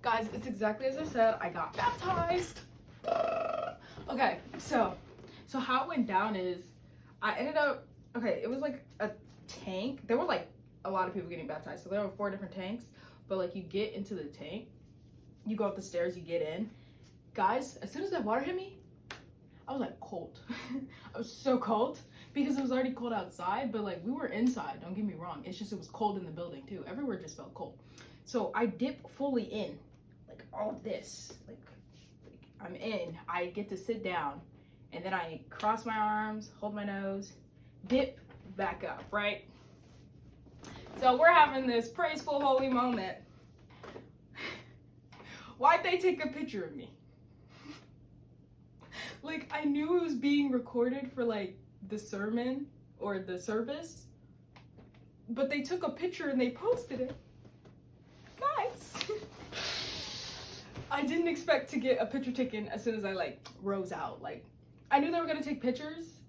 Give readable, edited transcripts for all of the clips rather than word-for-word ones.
Guys, it's exactly as I said. I got baptized. Okay, so how it went down is I ended up, okay, it was like a tank. There were like a lot of people getting baptized. So there were 4 different tanks, but like you get into the tank, you go up the stairs, you get in. Guys, as soon as that water hit me, I was like cold. I was so cold because it was already cold outside, but like we were inside, don't get me wrong. It's just it was cold in the building too. Everywhere just felt cold. So I dip fully in, like all of this, like I'm in. I get to sit down and then I cross my arms, hold my nose, dip back up, right? So we're having this praiseful holy moment. Why'd they take a picture of me? Like, I knew it was being recorded for like the sermon or the service, but they took a picture and they posted it. Guys, I didn't expect to get a picture taken as soon as I like rose out. Like, I knew they were gonna take pictures,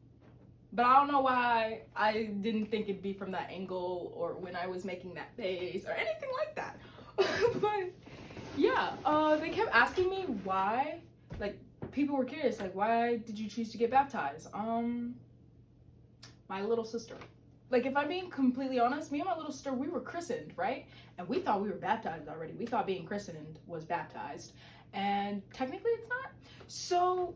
but I don't know why I didn't think it'd be from that angle or when I was making that face or anything like that. But yeah, they kept asking me why, like, people were curious, like, why did you choose to get baptized? My little sister. Like, if I'm being completely honest, me and my little sister, we were christened, right? And we thought we were baptized already. We thought being christened was baptized. And technically it's not. So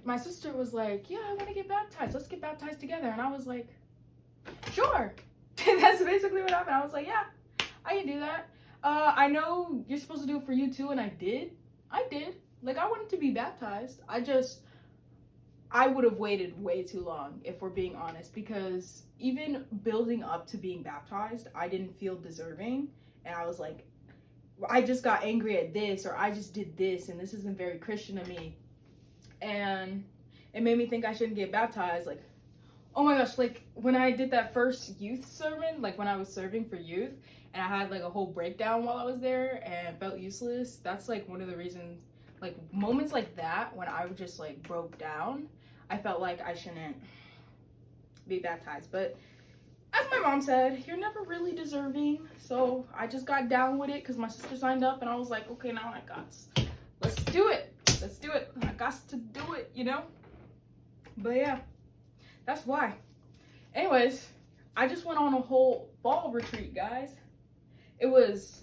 my sister was like, yeah, I want to get baptized. Let's get baptized together. And I was like, sure. That's basically what happened. I was like, yeah, I can do that. I know you're supposed to do it for you too, and I did. Like, I wanted to be baptized. I would have waited way too long, if we're being honest, because even building up to being baptized, I didn't feel deserving. And I was like, I just got angry at this, or I just did this, and this isn't very Christian of me. And it made me think I shouldn't get baptized. Like, oh my gosh, like when I did that first youth sermon, like when I was serving for youth, and I had like a whole breakdown while I was there and felt useless, that's like one of the reasons, like moments like that when I just like broke down, I felt like I shouldn't be baptized. But as my mom said, you're never really deserving. So I just got down with it because my sister signed up and I was like, okay, now let's do it. I got to do it, you know? But yeah, that's why. Anyways, I just went on a whole fall retreat, guys. It was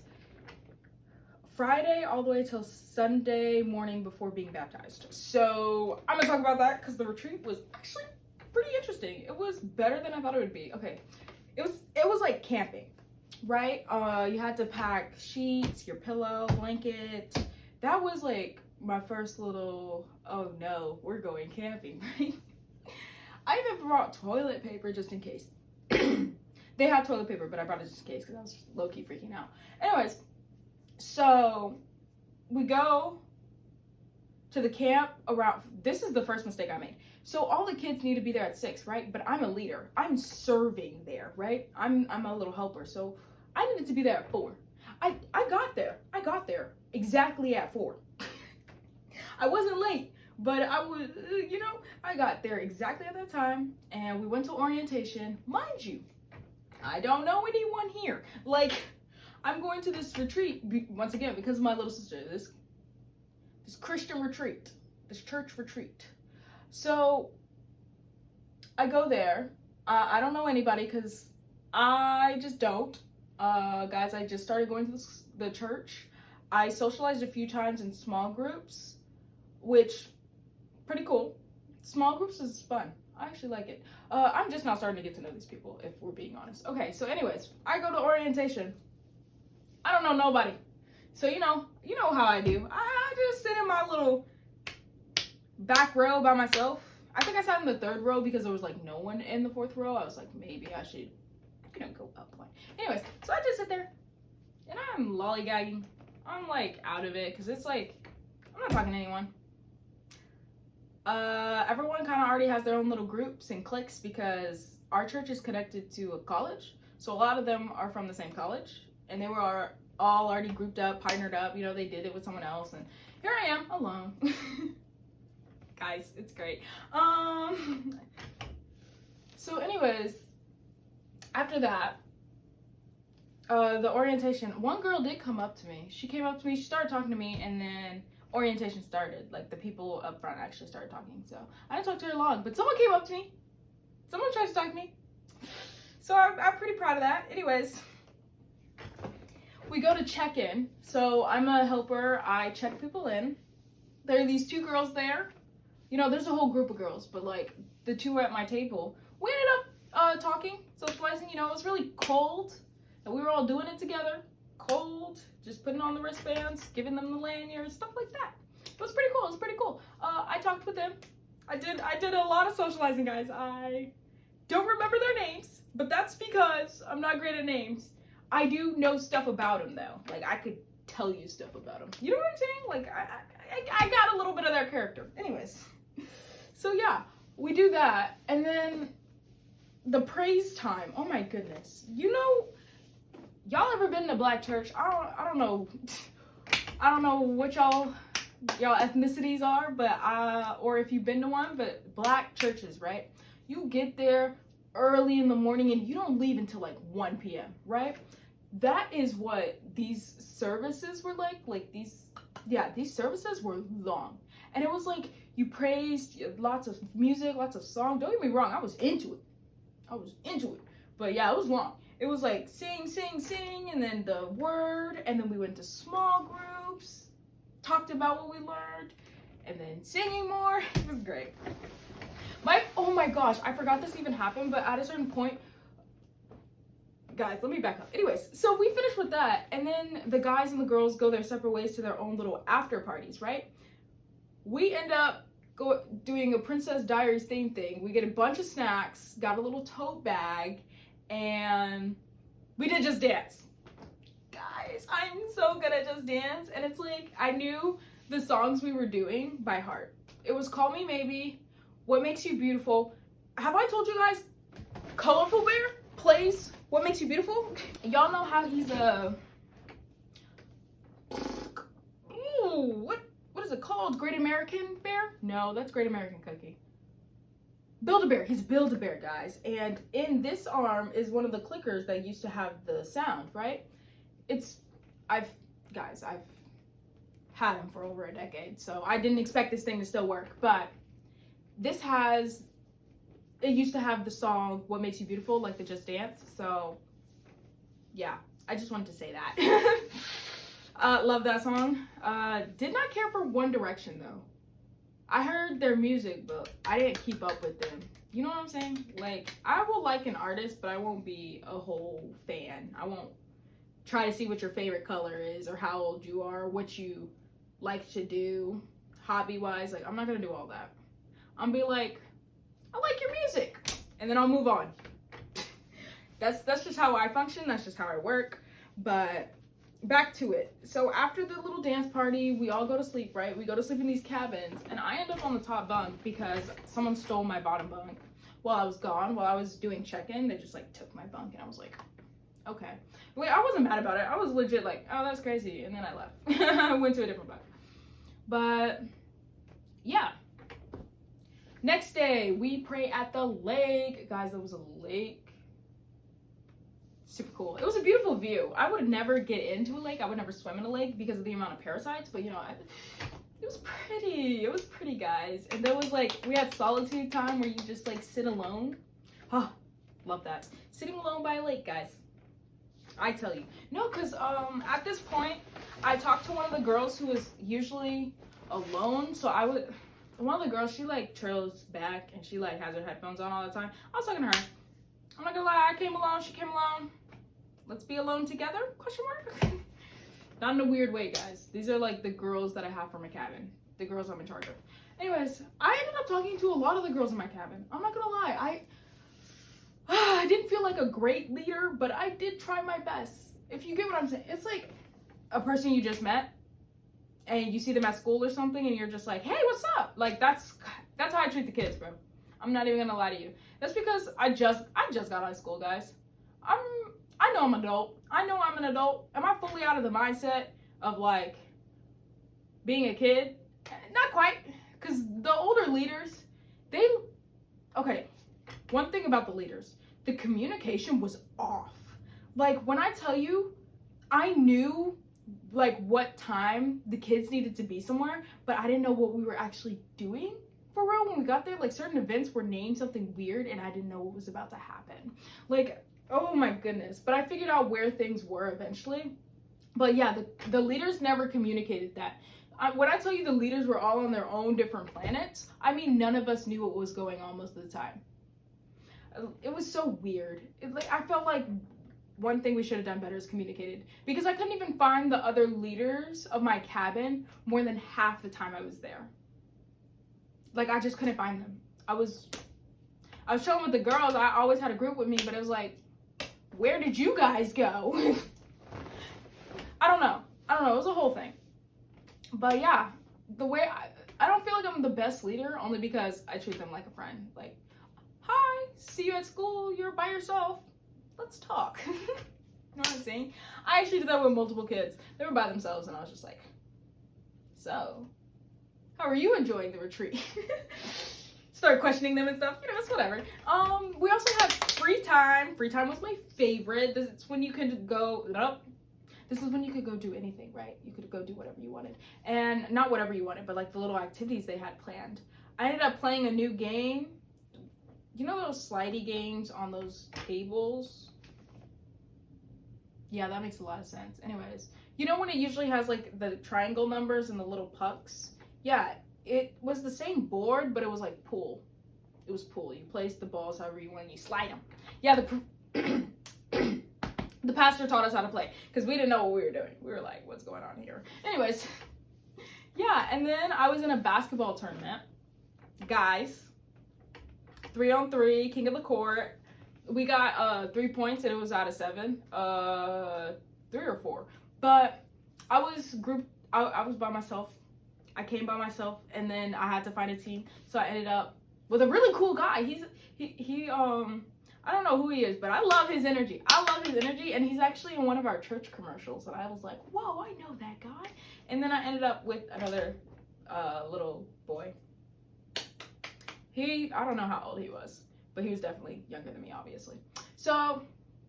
Friday all the way till Sunday morning before being baptized. So I'm gonna talk about that because the retreat was actually pretty interesting. It was better than I thought it would be. Okay, it was like camping, right? You had to pack sheets, your pillow, blanket. That was like my first little, oh no, we're going camping, right? I even brought toilet paper just in case. They had toilet paper, but I brought it just in case because I was low-key freaking out. Anyways, so we go to the camp around, this is the first mistake I made. So all the kids need to be there at 6, right? But I'm a leader. I'm serving there, right? I'm a little helper. So I needed to be there at 4. I got there exactly at 4. I wasn't late, but I was, I got there exactly at that time, and we went to orientation. Mind you, I don't know anyone here. Like, I'm going to this retreat, once again, because of my little sister, this Christian retreat, this church retreat. So, I go there. I don't know anybody, because I just don't. Guys, I just started going to the church. I socialized a few times in small groups, which, pretty cool. Small groups is fun. I actually like it. I'm just now starting to get to know these people, if we're being honest. Okay, so anyways, I go to orientation. I don't know nobody. So, you know how I do. I just sit in my little back row by myself. I think I sat in the 3rd row because there was like no one in the 4th row. I was like, maybe I should, go up one. Anyways, so I just sit there and I'm lollygagging. I'm like out of it because it's like, I'm not talking to anyone. Everyone kind of already has their own little groups and cliques because our church is connected to a college. So a lot of them are from the same college and they were all already grouped up, partnered up. They did it with someone else and here I am alone. Guys, it's great. So anyways, after that, The orientation, one girl did come up to me. She came up to me, she started talking to me, and then orientation started. Like, the people up front actually started talking. So I didn't talk to her long, but someone came up to me. Someone tried to talk to me. So I'm pretty proud of that. Anyways, we go to check-in. So I'm a helper. I check people in. There are these two girls there. You know, there's a whole group of girls, but like the two at my table, we ended up talking, socializing. You know, it was really cold, and we were all doing it together. Cold, just putting on the wristbands, giving them the lanyards, stuff like that. It was pretty cool. It was pretty cool. I talked with them. I did a lot of socializing, guys. I don't remember their names, but that's because I'm not great at names. I do know stuff about them, though. Like, I could tell you stuff about them. You know what I'm saying? Like, I got a little bit of their character. Anyways, so yeah, we do that, and then the praise time. Oh my goodness. You know, y'all ever been to black church? I don't know. I don't know what y'all ethnicities are, but or if you've been to one, but black churches, right? You get there early in the morning and you don't leave until like 1 p.m., right? That is what these services were like. Like these services were long. And it was like you praised, lots of music, lots of songs. Don't get me wrong, I was into it. But yeah, it was long. It was like sing, sing, sing, and then the word, and then we went to small groups, talked about what we learned, and then singing more. It was great. Oh my gosh, I forgot this even happened, but at a certain point, guys, let me back up. Anyways, so we finished with that, and then the guys and the girls go their separate ways to their own little after parties, right? We end up doing a Princess Diaries theme thing. We get a bunch of snacks, got a little tote bag, and we did Just Dance. Guys, I'm so good at Just Dance, and it's like I knew the songs we were doing by heart. It was Call Me Maybe, What Makes You Beautiful. Have I told you guys Colorful Bear plays What Makes You Beautiful? Y'all know how he's a what is it called? Great American Bear? No, that's Great American Cookie. Build-A-Bear. He's Build-A-Bear, guys. And in this arm is one of the clickers that used to have the sound, right? I've had him for over a decade, so I didn't expect this thing to still work, but it used to have the song What Makes You Beautiful, like the Just Dance, so yeah, I just wanted to say that. Love that song. Did not care for One Direction, though. I heard their music, but I didn't keep up with them. You know what I'm saying? Like, I will like an artist, but I won't be a whole fan. I won't try to see what your favorite color is, or how old you are, what you like to do, hobby-wise. Like, I'm not gonna do all that. I'll be like, I like your music, and then I'll move on. That's just how I function. That's just how I work. But back to it. So after the little dance party, we all go to sleep, right? We go to sleep in these cabins, and I end up on the top bunk because someone stole my bottom bunk while I was gone. While I was doing check-in, they just like took my bunk, and I was like, okay. Wait, I wasn't mad about it. I was legit like, oh, that's crazy, and then I left. I went to a different bunk. But yeah. Next day, we pray at the lake. Guys, there was a lake. Super cool. It was a beautiful view. I would never get into a lake. I would never swim in a lake because of the amount of parasites, but you know, it was pretty. It was pretty, guys. And there was like, we had solitude time where you just like sit alone. Oh, love that. Sitting alone by a lake, guys. I tell you. No, because at this point, I talked to one of the girls who was usually alone. So one of the girls, she like trails back and she like has her headphones on all the time. I was talking to her. I'm not gonna lie, I came alone, she came alone. Let's be alone together? Question mark? Not in a weird way, guys. These are like the girls that I have for my cabin. The girls I'm in charge of. Anyways, I ended up talking to a lot of the girls in my cabin. I'm not gonna lie, I didn't feel like a great leader, but I did try my best. If you get what I'm saying. It's like a person you just met and you see them at school or something and you're just like, hey, what's up? Like that's how I treat the kids, bro. I'm not even gonna lie to you. That's because I just got out of school, guys. I know I'm an adult. I know I'm an adult. Am I fully out of the mindset of like being a kid? Not quite. Because the older leaders, okay, one thing about the leaders, the communication was off. Like, when I tell you, I knew like what time the kids needed to be somewhere, but I didn't know what we were actually doing for real when we got there. Like, certain events were named something weird and I didn't know what was about to happen. Like, oh my goodness. But I figured out where things were eventually. But yeah, the leaders never communicated that. When I tell you the leaders were all on their own different planets, I mean, none of us knew what was going on most of the time. It was so weird. I felt like one thing we should have done better is communicated, because I couldn't even find the other leaders of my cabin more than half the time I was there. Like, I just couldn't find them. I was chilling with the girls. I always had a group with me, but it was like, where did you guys go? I don't know. It was a whole thing. But yeah, the way I don't feel like I'm the best leader, only because I treat them like a friend. Like, hi, see you at school, you're by yourself. Let's talk. You know what I'm saying? I actually did that with multiple kids. They were by themselves, and I was just like, so, how are you enjoying the retreat? Start questioning them and stuff. You know, it's whatever. We also had free time. Free time was my favorite. This is when you could go, this is when you could go do anything, right? You could go do whatever you wanted. And not whatever you wanted, but like the little activities they had planned. I ended up playing a new game. You know those slidey games on those tables? Yeah, that makes a lot of sense. Anyways, you know when it usually has like the triangle numbers and the little pucks? Yeah, it was the same board, but it was like pool. It was pool. You place the balls however you want, you slide them. Yeah, the pastor taught us how to play, because we didn't know what we were doing. We were like, what's going on here? Anyways, yeah, and then I was in a basketball tournament. Guys, 3-on-3, king of the court. We got 3 points and it was out of 7. 3 or 4. But I was by myself. I came by myself, and then I had to find a team. So I ended up with a really cool guy. He I don't know who he is, but I love his energy. And he's actually in one of our church commercials. And I was like, whoa, I know that guy. And then I ended up with another little boy. I don't know how old he was, but he was definitely younger than me, obviously. So,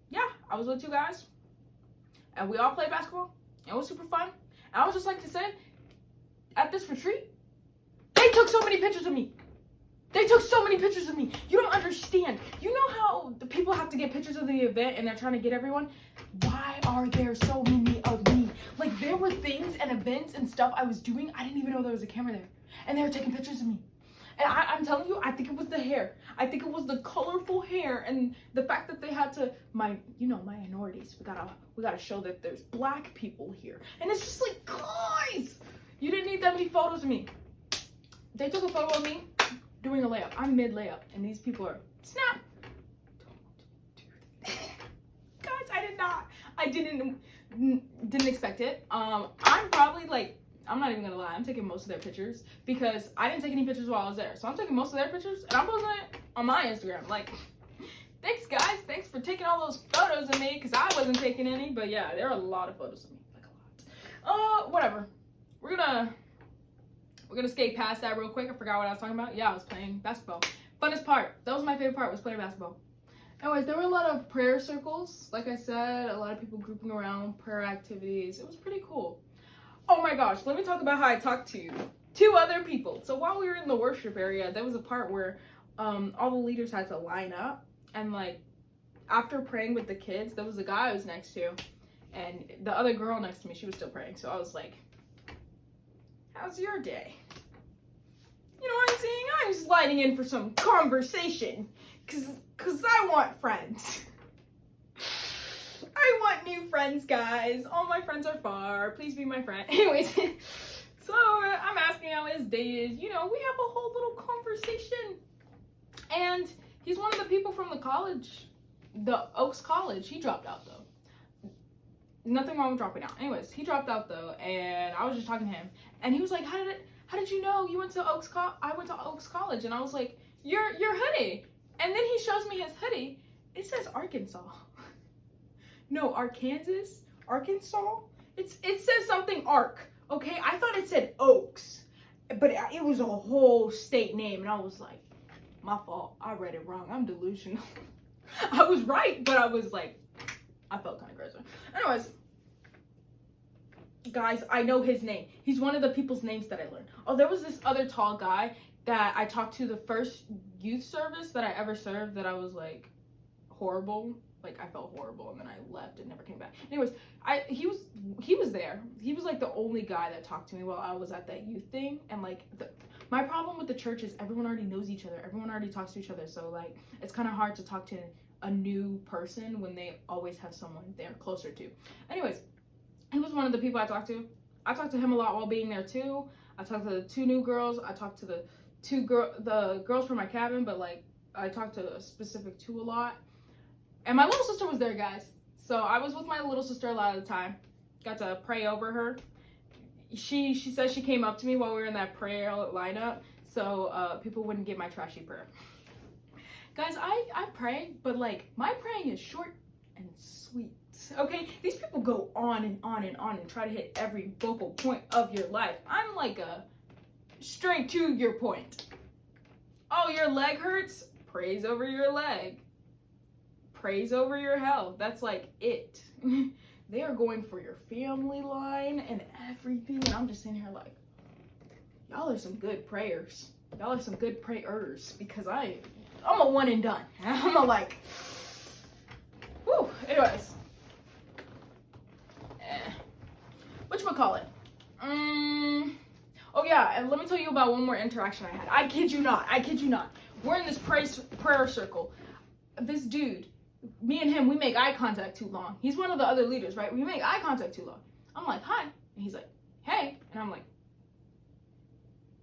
yeah, I was with 2 guys, and we all played basketball. It was super fun. And I would just like to say, at this retreat, they took so many pictures of me. You don't understand. You know how the people have to get pictures of the event and they're trying to get everyone? Why are there so many of me? Like, there were things and events and stuff I was doing. I didn't even know there was a camera there. And they were taking pictures of me. And I'm telling you, I think it was the hair. I think it was the colorful hair and the fact that they had to, minorities. We gotta show that there's black people here. And it's just like, guys, you didn't need that many photos of me. They took a photo of me doing a layup. I'm mid layup, and these people are, snap. Don't do that. Guys, I didn't expect it. I'm probably like, I'm not even gonna lie, I'm taking most of their pictures because I didn't take any pictures while I was there. So I'm taking most of their pictures and I'm posting it on my Instagram. Like, thanks guys, thanks for taking all those photos of me, because I wasn't taking any. But yeah, there are a lot of photos of me, like a lot. Whatever. We're gonna skate past that real quick. I forgot what I was talking about. Yeah, I was playing basketball. Funnest part, that was my favorite part, was playing basketball. Anyways, there were a lot of prayer circles. Like I said, a lot of people grouping around, prayer activities. It was pretty cool. Oh my gosh, let me talk about how I talked to 2 other people. So while we were in the worship area, there was a part where all the leaders had to line up. And like, after praying with the kids, there was a guy I was next to. And the other girl next to me, she was still praying. So I was like, how's your day? You know what I'm saying? I'm sliding in for some conversation. Cause I want friends. I want new friends, guys. All my friends are far. Please be my friend. Anyways, so I'm asking how his day is. You know, we have a whole little conversation. And he's one of the people from the college, the Oaks College. He dropped out, though. Nothing wrong with dropping out. Anyways, he dropped out, though, and I was just talking to him. And he was like, how did you know you went to Oaks College? I went to Oaks College. And I was like, your hoodie. And then he shows me his hoodie. It says Arkansas. No, Arkansas? It says something Ark, okay? I thought it said Oaks, but it was a whole state name, and I was like, my fault. I read it wrong. I'm delusional. I was right, but I was like, I felt kind of crazy. Anyways, guys, I know his name. He's one of the people's names that I learned. Oh, there was this other tall guy that I talked to the first youth service that I ever served that I was like horrible. Like, I felt horrible, and then I left and never came back. Anyways, he was there. He was like the only guy that talked to me while I was at that youth thing. And like, my problem with the church is everyone already knows each other. Everyone already talks to each other. So like, it's kind of hard to talk to a new person when they always have someone they're closer to. Anyways, he was one of the people I talked to. I talked to him a lot while being there too. I talked to the two new girls. I talked to the girls from my cabin, but like, I talked to a specific two a lot. And my little sister was there, guys. So I was with my little sister a lot of the time. Got to pray over her. She said she came up to me while we were in that prayer lineup, so people wouldn't get my trashy prayer. Guys, I pray, but like, my praying is short and sweet. Okay? These people go on and on and on and try to hit every vocal point of your life. I'm like a straight to your point. Oh, your leg hurts? Praise over your leg. Praise over your health. That's like it. They are going for your family line and everything. And I'm just sitting here like, y'all are some good prayers. Y'all are some good prayers, because I'm a one and done. I'm a like, whew. Anyways. Whatchamacallit? Oh yeah, and let me tell you about one more interaction I had. I kid you not. We're in this prayer circle. This dude, me and him, we make eye contact too long. He's one of the other leaders, right? We make eye contact too long. I'm like, hi. And he's like, hey. And I'm like,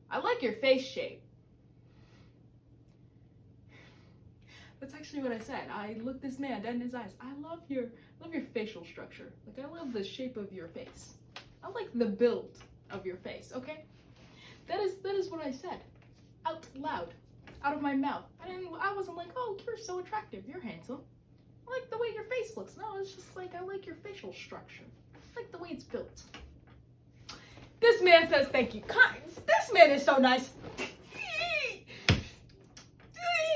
I like your face shape. That's actually what I said. I looked this man dead in his eyes. I love your facial structure. Like, I love the shape of your face. I like the build of your face, okay? That is what I said. Out loud. Out of my mouth. I wasn't like, oh, you're so attractive. You're handsome. I like the way your face looks. No, it's just like, I like your facial structure. I like the way it's built. This man says thank you. This man is so nice. He's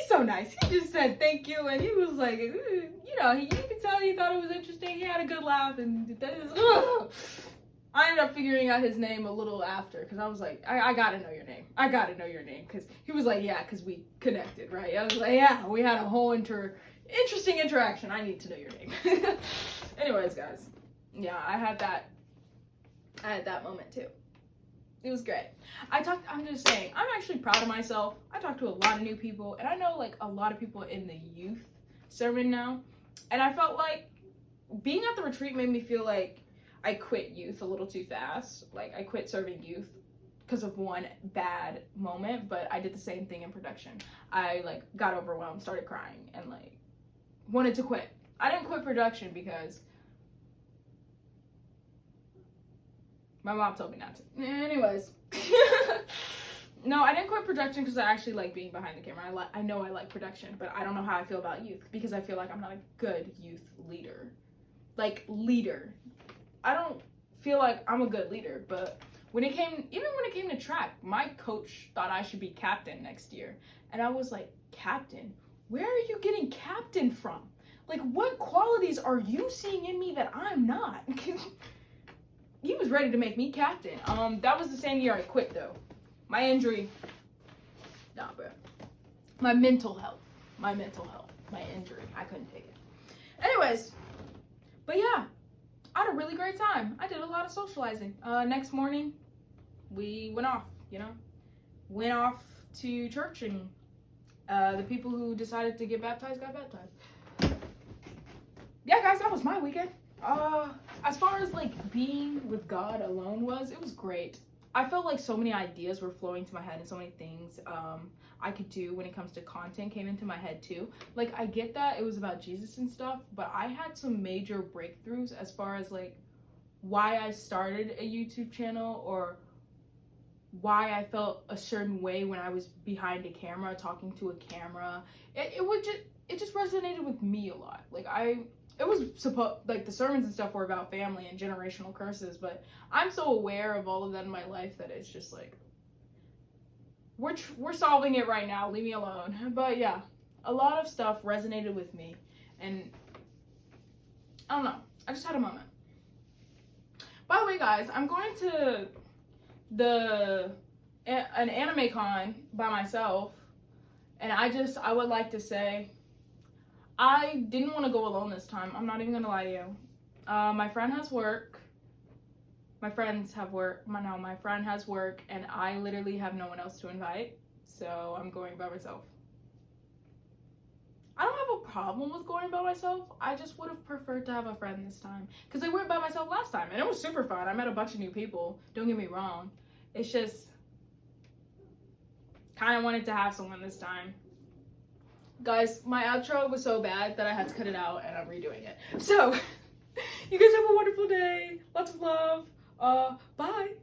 so nice. He just said thank you, and he was like, you could tell he thought it was interesting. He had a good laugh, and that is, I ended up figuring out his name a little after, because I was like, I gotta know your name. I gotta know your name, because he was like, yeah, because we connected, right? I was like, yeah, we had a whole interesting interaction. I need to know your name. Anyways, guys, yeah, I had that moment too. It was great. I'm just saying, I'm actually proud of myself. I talked to a lot of new people, and I know like a lot of people in the youth sermon now, and I felt like being at the retreat made me feel like I quit youth a little too fast. Like, I quit serving youth because of one bad moment, but I did the same thing in production. I like got overwhelmed, started crying, and like wanted to quit. I didn't quit production because my mom told me not to. Anyways. No, I didn't quit production because I actually like being behind the camera. I know I like production, but I don't know how I feel about youth, because I feel like I'm not a good youth leader. Like, leader. I don't feel like I'm a good leader, but when it came to track, my coach thought I should be captain next year. And I was like, captain? Where are you getting captain from? Like, what qualities are you seeing in me that I'm not? He was ready to make me captain. That was the same year I quit, though. My injury, nah, bro. My mental health, my injury, I couldn't take it. Anyways, but yeah, I had a really great time. I did a lot of socializing. Next morning, we went off, went off to church, and the people who decided to get baptized got baptized. Yeah, guys, that was my weekend. As far as like being with God alone it was great. I felt like so many ideas were flowing to my head, and so many things I could do when it comes to content came into my head too. Like, I get that it was about Jesus and stuff, but I had some major breakthroughs as far as like why I started a YouTube channel, or why I felt a certain way when I was behind a camera talking to a camera. It just resonated with me a lot. Like, it was like the sermons and stuff were about family and generational curses, but I'm so aware of all of that in my life that it's just like, we're solving it right now, leave me alone. But yeah, a lot of stuff resonated with me, and I don't know. I just had a moment. By the way, guys, I'm going to an anime con by myself, and I would like to say I didn't want to go alone this time. I'm not even gonna lie to you. My friend has work. My friends have work. My friend has work, and I literally have no one else to invite, so I'm going by myself. I don't have a problem with going by myself. I just would have preferred to have a friend this time, because I went by myself last time, and it was super fun. I met a bunch of new people. Don't get me wrong. It's just kind of wanted to have someone this time. Guys, my outro was so bad that I had to cut it out, and I'm redoing it. So, you guys have a wonderful day. Lots of love. Bye.